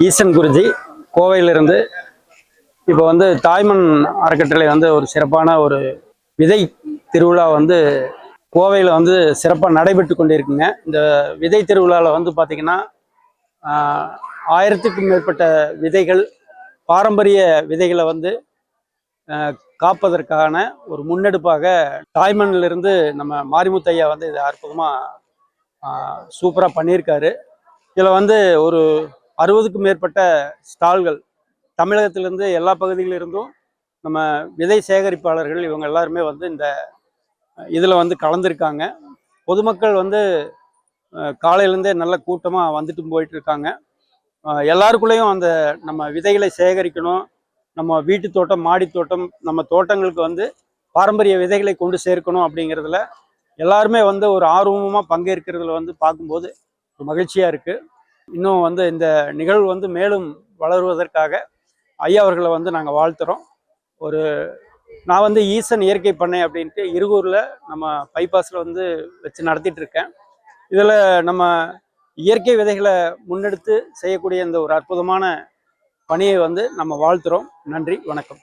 ஈசன் குருஜி கோவையிலிருந்து இப்போ தாய்மண் அறக்கட்டளை ஒரு சிறப்பான ஒரு விதை திருவிழா கோவையில் சிறப்பாக நடைபெற்று கொண்டிருக்குங்க. இந்த விதை திருவிழாவில் பார்த்தீங்கன்னா 1000க்கும் மேற்பட்ட விதைகள் பாரம்பரிய விதைகளை காப்பதற்கான ஒரு முன்னெடுப்பாக தாய்மண்ணிலிருந்து நம்ம மாரிமுத்தையா இதை அற்புதமாக சூப்பராக பண்ணியிருக்காரு. இதில் ஒரு 60க்கும் மேற்பட்ட ஸ்டால்கள் தமிழகத்திலிருந்து எல்லா பகுதிகளிலிருந்தும் நம்ம விதை சேகரிப்பாளர்கள் இவங்க எல்லாருமே இந்த இதில் கலந்துருக்காங்க. பொதுமக்கள் காலையிலேருந்தே நல்ல கூட்டமாக வந்துட்டு போயிட்டு இருக்காங்க. எல்லாருக்குள்ளேயும் நம்ம விதைகளை சேகரிக்கணும், நம்ம வீட்டு தோட்டம் மாடி தோட்டம் நம்ம தோட்டங்களுக்கு பாரம்பரிய விதைகளை கொண்டு சேர்க்கணும் அப்படிங்கிறதுல எல்லாருமே ஒரு ஆர்வமாக பங்கேற்கிறதுல பார்க்கும்போது மகிழ்ச்சியாக இருக்குது. இன்னும் இந்த நிகழ்வு மேலும் வளருவதற்காக ஐயா அவர்களை நாங்கள் வாழ்த்துறோம். நான் ஈசன் இயற்கை பண்ணை அப்படின்ட்டு இருகூரில் நம்ம பைபாஸில் வச்சு நடத்திட்டு இருக்கேன். இதில் நம்ம இயற்கை விதைகளை முன்னெடுத்து செய்யக்கூடிய இந்த ஒரு அற்புதமான பணியை நம்ம வாழ்த்துறோம். நன்றி, வணக்கம்.